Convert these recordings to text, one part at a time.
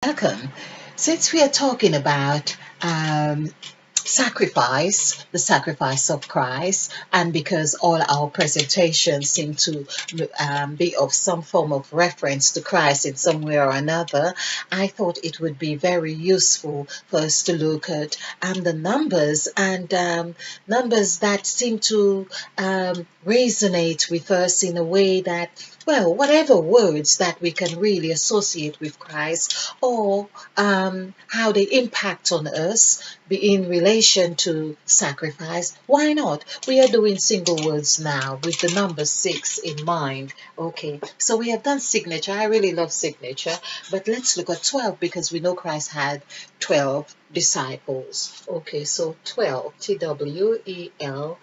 Welcome. Since we are talking about sacrifice, the sacrifice of Christ, and because all our presentations seem to be of some form of reference to Christ in some way or another, I thought it would be very useful for us to look at the numbers and numbers that seem to resonate with us in a way that, well, whatever words that we can really associate with Christ, or how they impact on us in relation to sacrifice. Why not? We are doing single words now with the number 6 in mind. Okay, so we have done signature. I really love signature, but let's look at 12 because we know Christ had 12 disciples. Okay, so 12, TWELVE.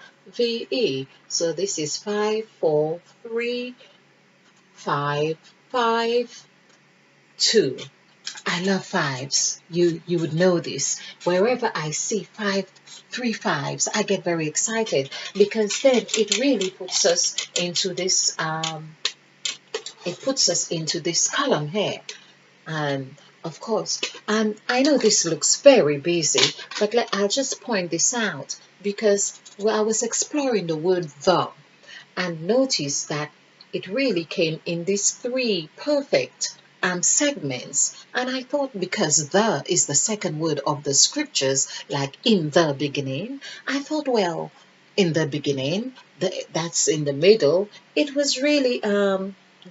So this is 5, 4, 3, 5, 5, 2. I love fives. You would know this. Wherever I see three fives, I get very excited because then it really puts us into this column here. And of course, and I know this looks very busy, but I'll just point this out because I was exploring the word the and noticed that it really came in these three perfect segments. And I thought because the is the second word of the scriptures, like in the beginning, I thought, well, in the beginning, that's in the middle, it was really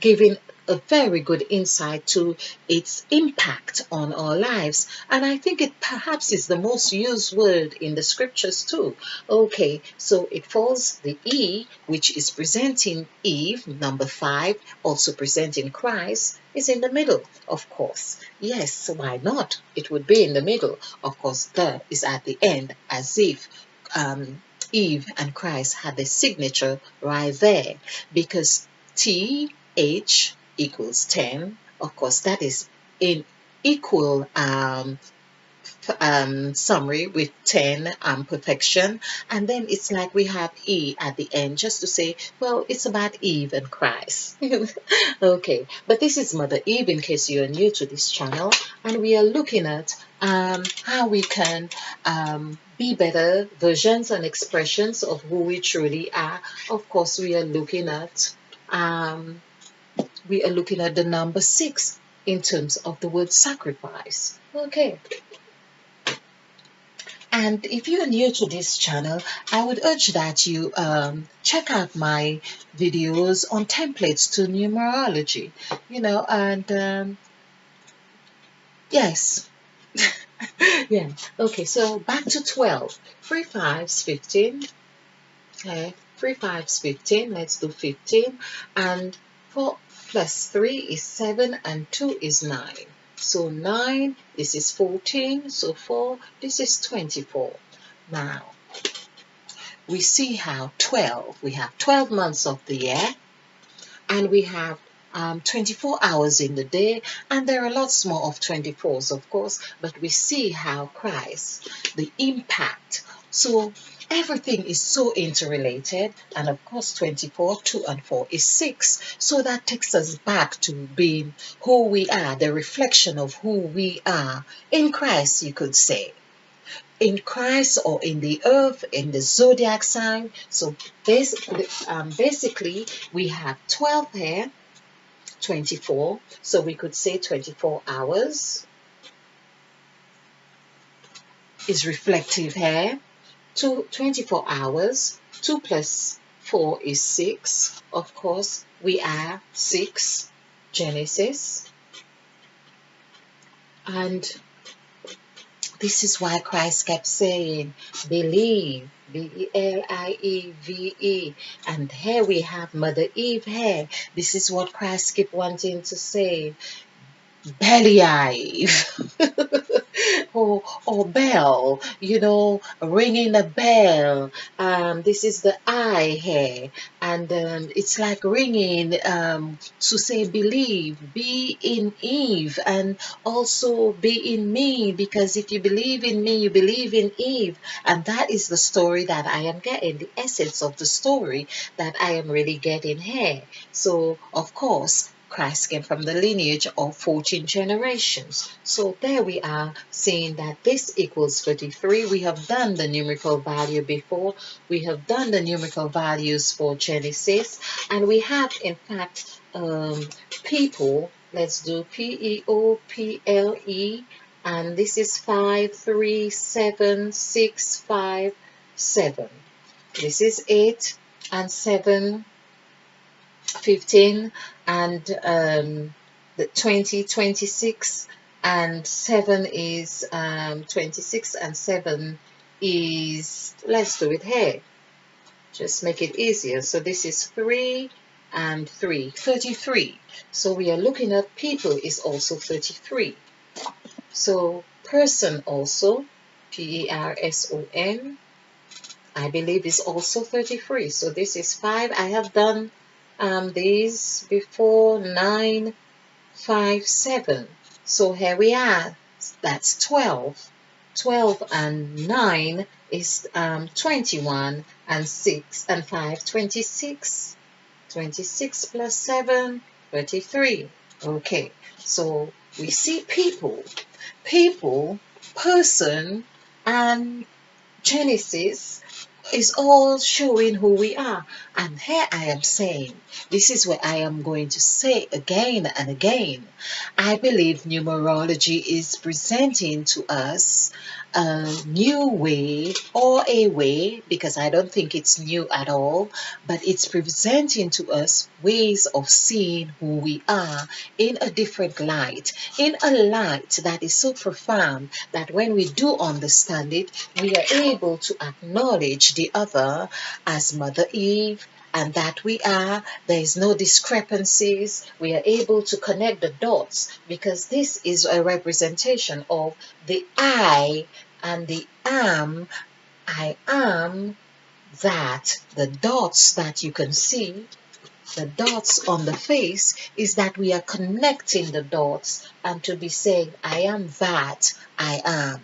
giving a very good insight to its impact on our lives. And I think it perhaps is the most used word in the scriptures too. Okay, so it falls the E, which is presenting Eve, number 5, also presenting Christ, is in the middle, of course. Yes, why not? It would be in the middle. Of course, the is at the end, as if Eve and Christ had the signature right there, because TH equals 10. Of course, that is in equal summary with 10 perfection, and then it's like we have E at the end just to say, well, it's about Eve and Christ. Okay, but this is Mother Eve in case you're new to this channel, and we are looking at how we can be better versions and expressions of who we truly are. Of course, we are looking at the number 6 in terms of the word sacrifice. Okay. And if you're new to this channel, I would urge that you check out my videos on templates to numerology, and yes. Yeah. Okay, so back to 12. 3 5s, 15. Okay, 3 5s, 15. Let's do 15. And 4 plus 3 is 7 and 2 is 9. So 9, this is 14. So 4, this is 24. Now, we see how 12, we have 12 months of the year, and we have 24 hours in the day, and there are lots more of 24s, of course, but we see how Christ, the impact. So everything is so interrelated, and of course 24, 2 and 4 is 6. So that takes us back to being who we are, the reflection of who we are in Christ, you could say. In Christ or in the earth, in the zodiac sign. So basically we have 12 here, 24. So we could say 24 hours is reflective here. 24 hours. 2 plus 4 is 6. Of course, we are 6. Genesis. And this is why Christ kept saying, believe, Believe. And here we have Mother Eve here. This is what Christ kept wanting to say. Believe. or bell, ringing a bell. This is the I here, and it's like ringing to say believe, be in Eve, and also be in me, because if you believe in me, you believe in Eve, and that is the story that I am getting, the essence of the story that I am really getting here. So, of course, Christ came from the lineage of 14 generations. So there we are seeing that this equals 33. We have done the numerical value before. We have done the numerical values for Genesis. And we have, in fact, people. Let's do People. And this is 537,657. This is 8 and 7, 15, and the 20, 26, and 7 is 26, and 7 is, let's do it here, just make it easier. So this is 3 and 3, 33. So we are looking at people is also 33. So person also, person, I believe is also 33. So this is 5. I have done these before, 9, 5, 7. So here we are. That's 12. 12 and 9 is 21, and 6 and 5, 26. 26 plus 7, 33. Okay, so we see people, person, and Genesis is all showing who we are. And here I am saying, this is what I am going to say again and again. I believe numerology is presenting to us a new way, or a way, because I don't think it's new at all, but it's presenting to us ways of seeing who we are in a different light, in a light that is so profound that when we do understand it, we are able to acknowledge the other as Mother Eve, and that there is no discrepancies. We are able to connect the dots because this is a representation of the I and the am. I am that. The dots that you can see, the dots on the face, is that we are connecting the dots and to be saying, I am that I am.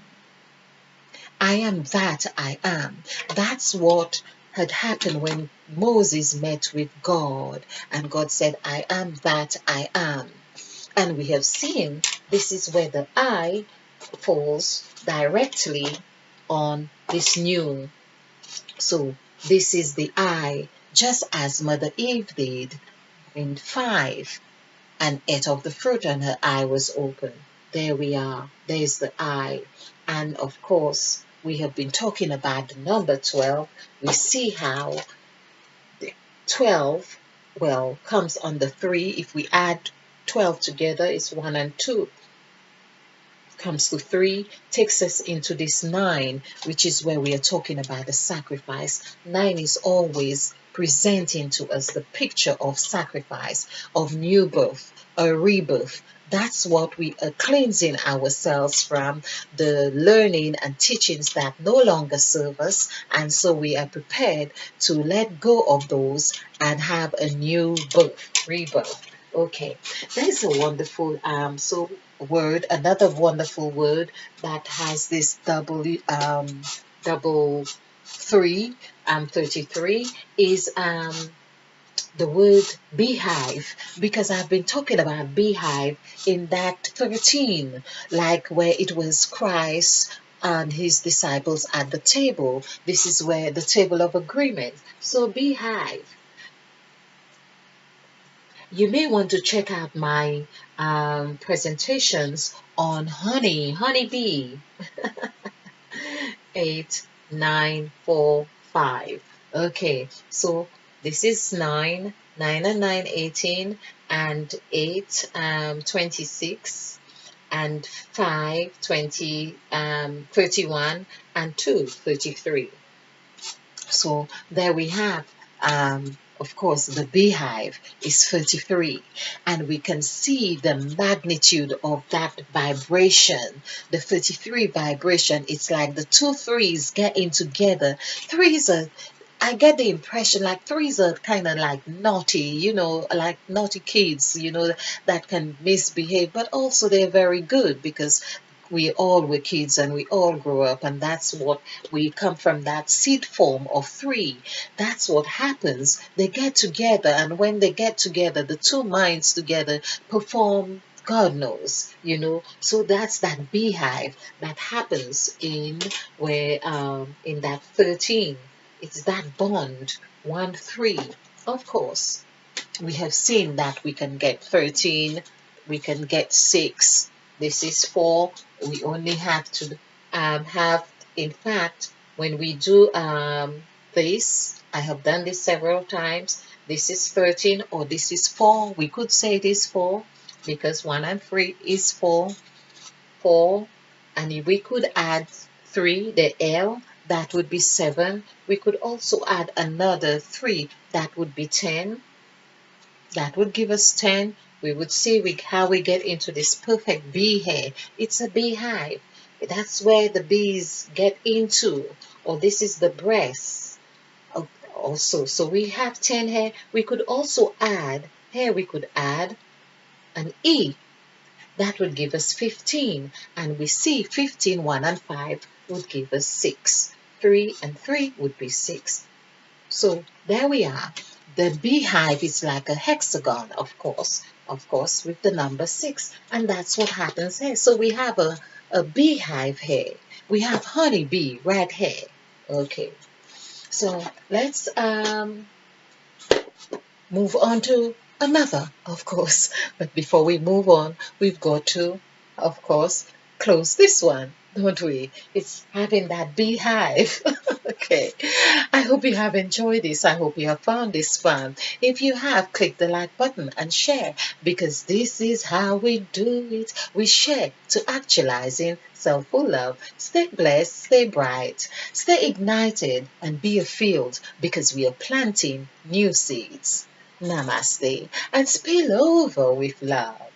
I am that I am. That's what had happened when Moses met with God, and God said, I am that I am. And we have seen this is where the I falls directly on this new. So this is the I, just as Mother Eve did in 5 and ate of the fruit and her eye was open. There we are. There's the I. And of course, we have been talking about the number 12. We see how the 12, well, comes on the 3. If we add 12 together, it's 1 and 2. Comes to 3, takes us into this 9, which is where we are talking about the sacrifice. 9 is always presenting to us the picture of sacrifice, of new birth, a rebirth. That's what we are cleansing ourselves from, the learning and teachings that no longer serve us, and so we are prepared to let go of those and have a new birth, rebirth. Okay, there's a wonderful word, another wonderful word that has this double 3, 33 is the word beehive, because I've been talking about beehive in that 13, like where it was Christ and his disciples at the table. This is where the table of agreement. So beehive. You may want to check out my presentations on honeybee. 8, 9, 4, 5. Okay, so this is 9, 9 and 9, 18, and 8, 26, and 5, 20, 31, and 2, 33. So there we have, of course, the beehive is 33, and we can see the magnitude of that vibration. The 33 vibration, it's like the two threes getting together. Threes are, I get the impression like threes are kind of like naughty, like naughty kids, that can misbehave, but also they're very good because we all were kids and we all grew up, and that's what we come from, that seed form of three. That's what happens. They get together, and when they get together, the two minds together perform. God knows, So that's that beehive that happens in that 13. It's that bond, 1-3. Of course, we have seen that we can get 13, we can get 6. This is 4. We only have to have, in fact, when we do this, I have done this several times. This is 13 or this is 4. We could say this 4 because 1 and 3 is 4. 4. And if we could add 3, the L, that would be 7. We could also add another 3, that would be 10. That would give us 10. We would see how we get into this perfect bee hair. It's a beehive. That's where the bees get into. Or this is the breast. Also, so we have 10 hair. We could also add, here we could add an E. That would give us 15. And we see 15, 1 and 5 would give us 6. 3 and 3 would be 6. So there we are. The beehive is like a hexagon, of course, with the number 6. And that's what happens here. So we have a beehive here. We have honeybee right here. Okay. So let's move on to another, of course. But before we move on, we've got to, of course, close this one, don't we? It's having that beehive. Okay. I hope you have enjoyed this. I hope you have found this fun. If you have, click the like button and share, because this is how we do it. We share to actualizing self-full love. Stay blessed, stay bright, stay ignited, and be a field, because we are planting new seeds. Namaste and spill over with love.